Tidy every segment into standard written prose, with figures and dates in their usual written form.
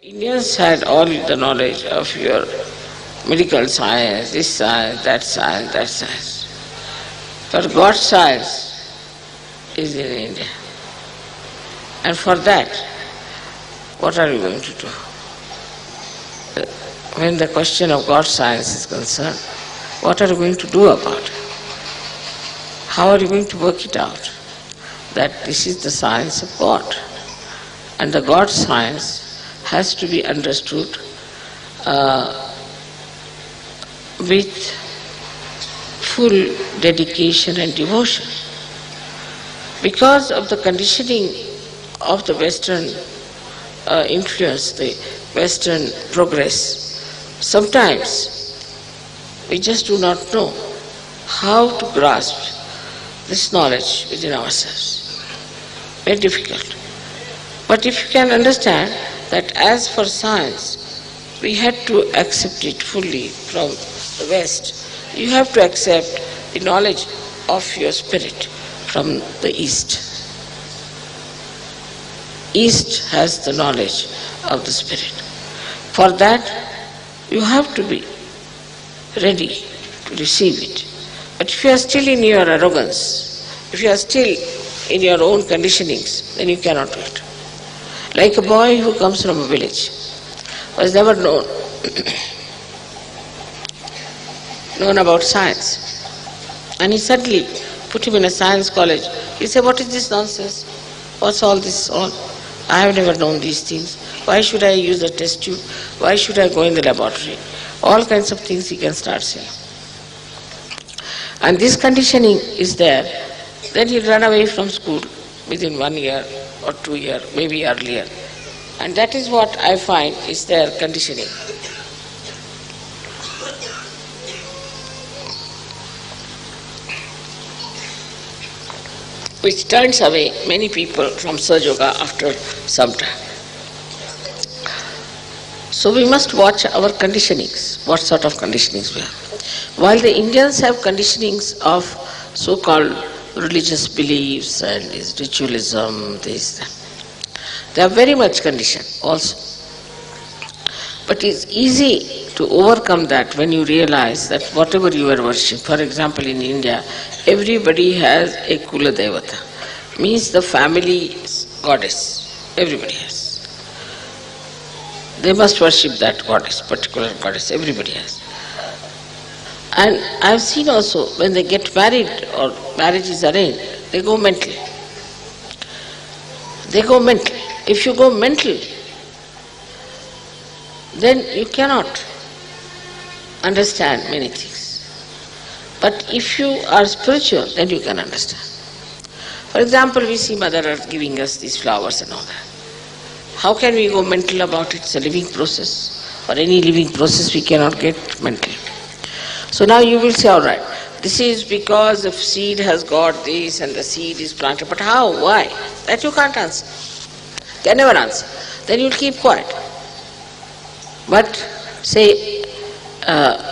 Indians had all the knowledge of your medical science, this science, that science, that science. But God's science is in India. And for that, what are you going to do? When the question of God's science is concerned, what are you going to do about it? How are you going to work it out? That this is the science of God. And the God science has to be understood with full dedication and devotion. Because of the conditioning of the Western influence, the Western progress, sometimes we just do not know how to grasp this knowledge within ourselves. Very difficult. But if you can understand that as for science, we had to accept it fully from the West, you have to accept the knowledge of your spirit from the East. East has the knowledge of the spirit. For that, you have to be ready to receive it. But if you are still in your arrogance, if you are still in your own conditionings, then you cannot do it. Like a boy who comes from a village, was never known about science. And he suddenly put him in a science college. He said, "What is this nonsense? What's all this all? I have never known these things. Why should I use a test tube? Why should I go in the laboratory?" All kinds of things he can start saying. And this conditioning is there. Then he'll run away from school within 1 year or 2 years, maybe earlier. And that is what I find is their conditioning. Which turns away many people from Sahaja Yoga after some time. So we must watch our conditionings, what sort of conditionings we have. While the Indians have conditionings of so-called religious beliefs and this ritualism, this, that, they are very much conditioned also. But it's easy to overcome that when you realize that whatever you are worshipping, for example in India, everybody has a Kula Devata, means the family goddess, everybody has. They must worship that goddess, particular goddess, everybody has. And I've seen also when they get married or marriage is arranged, they go mental. They go mental. If you go mental, then you cannot understand many things. But if you are spiritual, then you can understand. For example, we see Mother Earth giving us these flowers and all that. How can we go mental about it? It's a living process. For any living process, we cannot get mental. So now you will say, all right, this is because the seed has got this and the seed is planted. But how? Why? That you can't answer. You can never answer. Then you'll keep quiet. But say,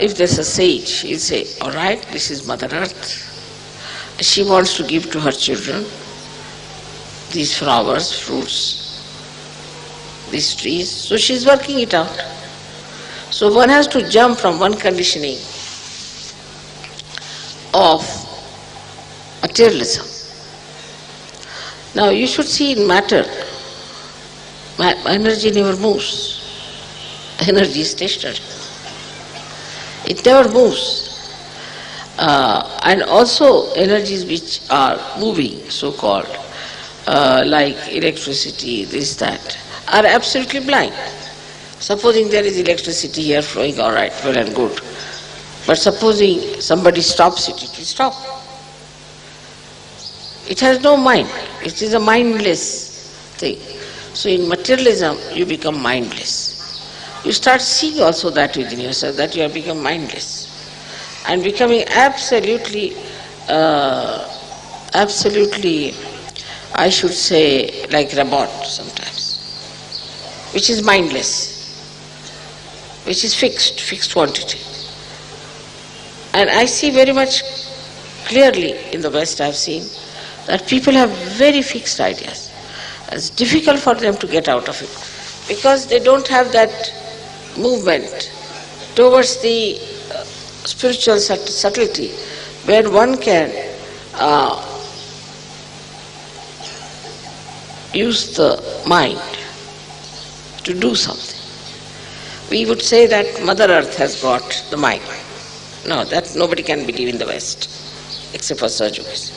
if there's a sage, he'll say, all right, this is Mother Earth. She wants to give to her children these flowers, fruits, these trees. So she's working it out. So one has to jump from one conditioning of materialism. Now you should see in matter, energy never moves. Energy is stationary. It never moves. And also energies which are moving, so-called, like electricity, this, that, are absolutely blind. Supposing there is electricity here flowing, all right, well and good. But supposing somebody stops it, it will stop. It has no mind. It is a mindless thing. So in materialism, you become mindless. You start seeing also that within yourself, that you have become mindless. And becoming absolutely, I should say, like robot sometimes, which is mindless, which is fixed quantity. And I see very much clearly in the West, I've seen that people have very fixed ideas. It's difficult for them to get out of it. because they don't have that movement towards the spiritual subtlety where one can use the mind to do something. We would say that Mother Earth has got the mind. No, that nobody can believe in the West, except for Sajukis.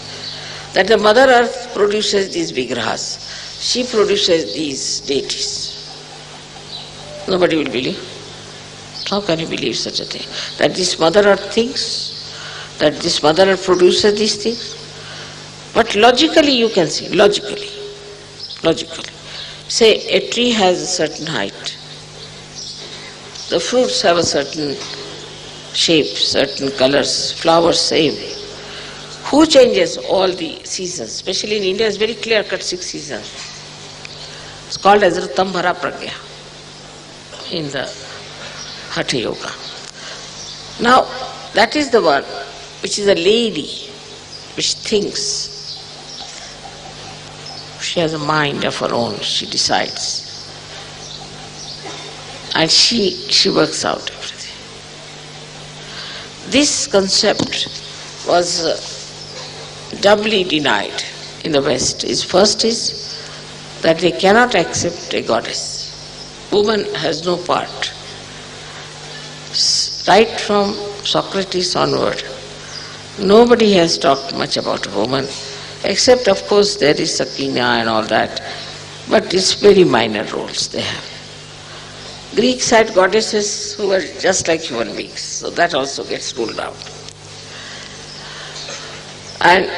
That the Mother Earth produces these vigrahas. She produces these deities. Nobody will believe. How can you believe such a thing? That this Mother Earth thinks, that this Mother Earth produces these things. But logically you can see, logically. Say a tree has a certain height. The fruits have a certain shape, certain colors, flowers same. Who changes all the seasons? Especially in India, it's very clear cut 6 seasons. It's called as Ritambhara Pragya in the Hatha Yoga. Now, that is the one which is a lady, which thinks. She has a mind of her own, she decides. And she works out everything. This concept was doubly denied in the West. First is that they cannot accept a goddess. Woman has no part. Right from Socrates onward, nobody has talked much about a woman, except of course there is Sakina and all that, but it's very minor roles they have. Greeks had goddesses who were just like human beings, so that also gets ruled out. And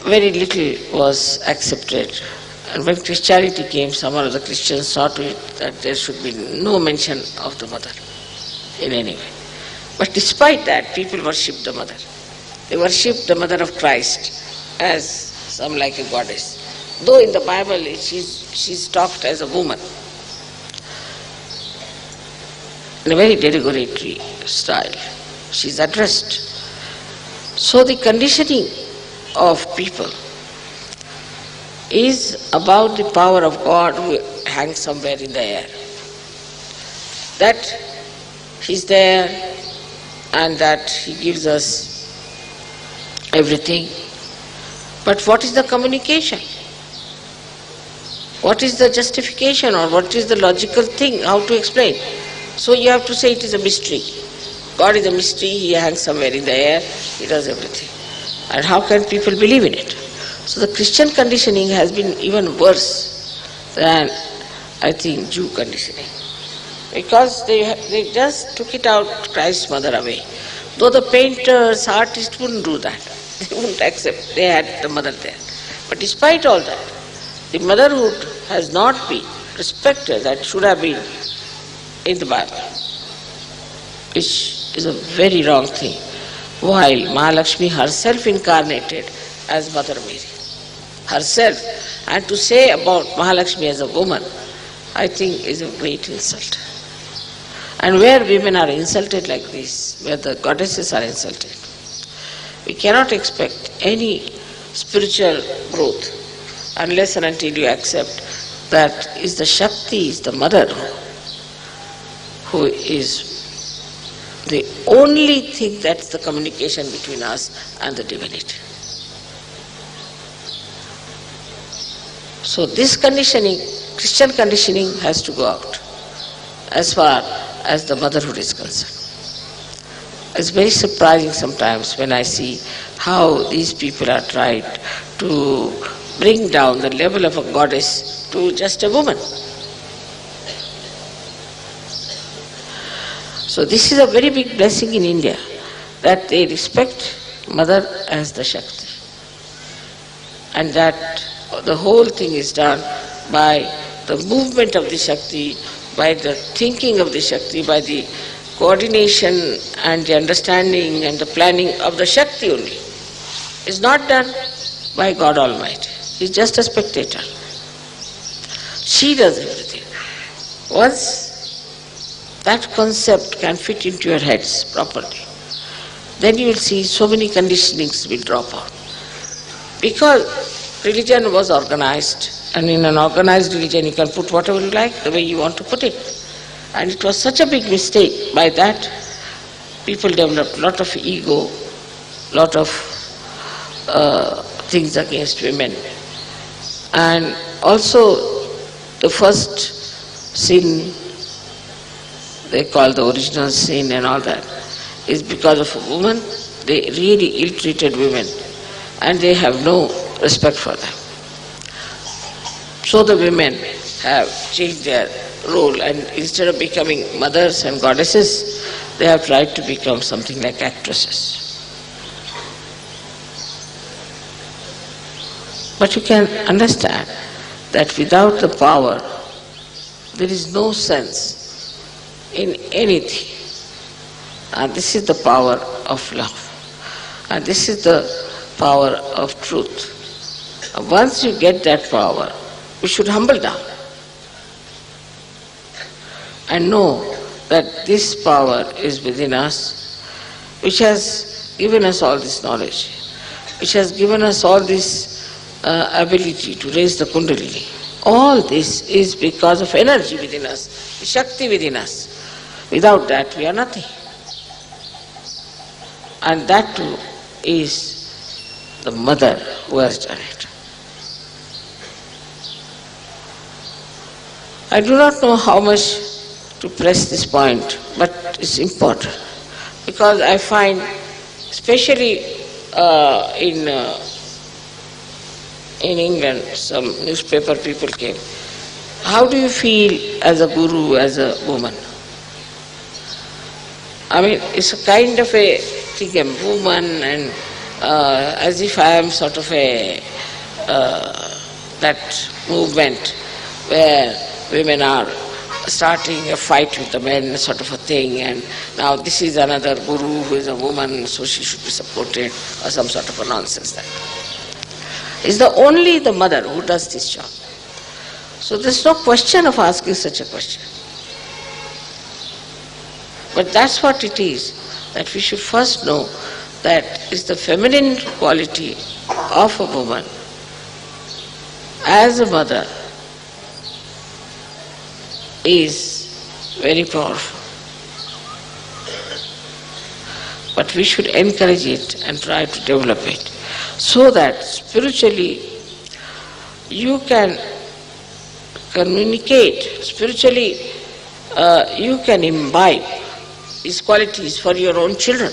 very little was accepted. And when Christianity came, some of the Christians saw to it that there should be no mention of the mother in any way. But despite that, people worshipped the mother. They worshipped the mother of Christ as some like a goddess. Though in the Bible she's talked as a woman in a very derogatory style. She's addressed. So the conditioning of people is about the power of God who hangs somewhere in the air. That He's there and that He gives us everything. But what is the communication? What is the justification or what is the logical thing? How to explain? So you have to say it is a mystery. God is a mystery, He hangs somewhere in the air, He does everything. And how can people believe in it? So the Christian conditioning has been even worse than, I think, Jew conditioning. Because they just took it out, Christ's mother away. Though the painters, artists wouldn't do that. They wouldn't accept. They had the mother there. But despite all that, the motherhood has not been respected that should have been in the Bible, which is a very wrong thing. While Mahalakshmi herself incarnated as Mother Mary. Herself. And to say about Mahalakshmi as a woman, I think is a great insult. And where women are insulted like this, where the goddesses are insulted, we cannot expect any spiritual growth unless and until you accept that is the Shakti, is the mother who is the only thing that's the communication between us and the divinity. So this conditioning, Christian conditioning, has to go out as far as the motherhood is concerned. It's very surprising sometimes when I see how these people are trying to bring down the level of a goddess to just a woman. So this is a very big blessing in India, that they respect Mother as the Shakti. And that the whole thing is done by the movement of the Shakti, by the thinking of the Shakti, by the coordination and the understanding and the planning of the Shakti only. It's not done by God Almighty. He's just a spectator. She does everything. Once that concept can fit into your heads properly, then you will see so many conditionings will drop out. Because religion was organized And in an organized religion you can put whatever you like, the way you want to put it. And it was such a big mistake. By that, people developed a lot of ego, lot of things against women. And also the first sin, they call the original sin and all that, is because of a woman. They really ill-treated women and they have no respect for them. So the women have changed their role, and instead of becoming mothers and goddesses, they have tried to become something like actresses. But you can understand that without the power, there is no sense in anything. And this is the power of love. And this is the power of truth. And once you get that power, you should humble down and know that this power is within us, which has given us all this knowledge, which has given us all this ability to raise the kundalini. All this is because of energy within us, the Shakti within us. Without that we are nothing. And that too is the mother who has done it. I do not know how much to press this point, but it's important, because I find, especially in England, some newspaper people came. How do you feel as a guru, as a woman? I mean, it's a kind of a thing, a woman, and as if I am sort of a that movement where women are starting a fight with the men, sort of a thing, and now this is another guru who is a woman, so she should be supported, or some sort of a nonsense that. It's only the mother who does this job. So there's no question of asking such a question. But that's what it is, that we should first know that it's the feminine quality of a woman as a mother is very powerful. But we should encourage it and try to develop it, so that spiritually you can communicate, spiritually you can imbibe these qualities for your own children.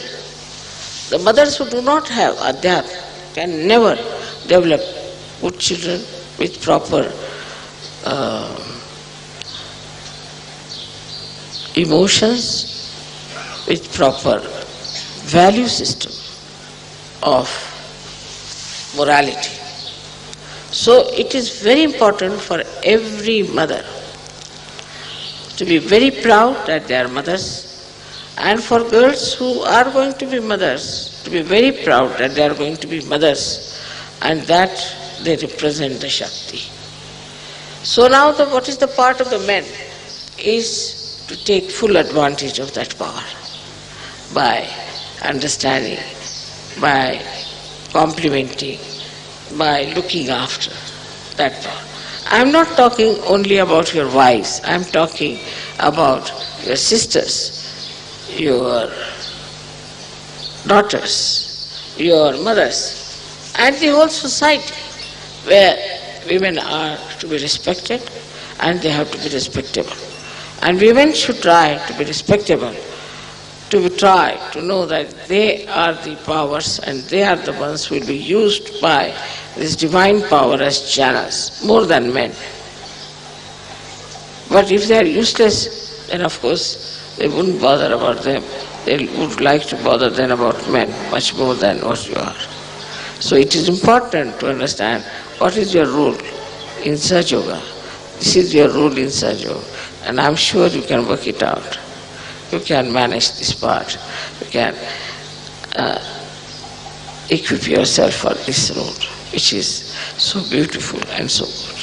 The mothers who do not have adhyatma can never develop good children with proper emotions, with proper value system of morality. So it is very important for every mother to be very proud that they are mothers, and for girls who are going to be mothers to be very proud that they are going to be mothers and that they represent the Shakti. So now what is the part of the men is to take full advantage of that power by understanding, by complimenting, by looking after that power. I am not talking only about your wives, I am talking about your sisters, your daughters, your mothers, and the whole society, where women are to be respected and they have to be respectable. And women should try to be respectable, to try to know that they are the powers and they are the ones who will be used by this divine power as channels, more than men. But if they are useless, then of course they wouldn't bother about them. They would like to bother then about men much more than what you are. So it is important to understand what is your role in Sahaja Yoga. This is your role in Sahaja Yoga, and I am sure you can work it out. You can manage this part. You can equip yourself for this role, which is so beautiful and so good.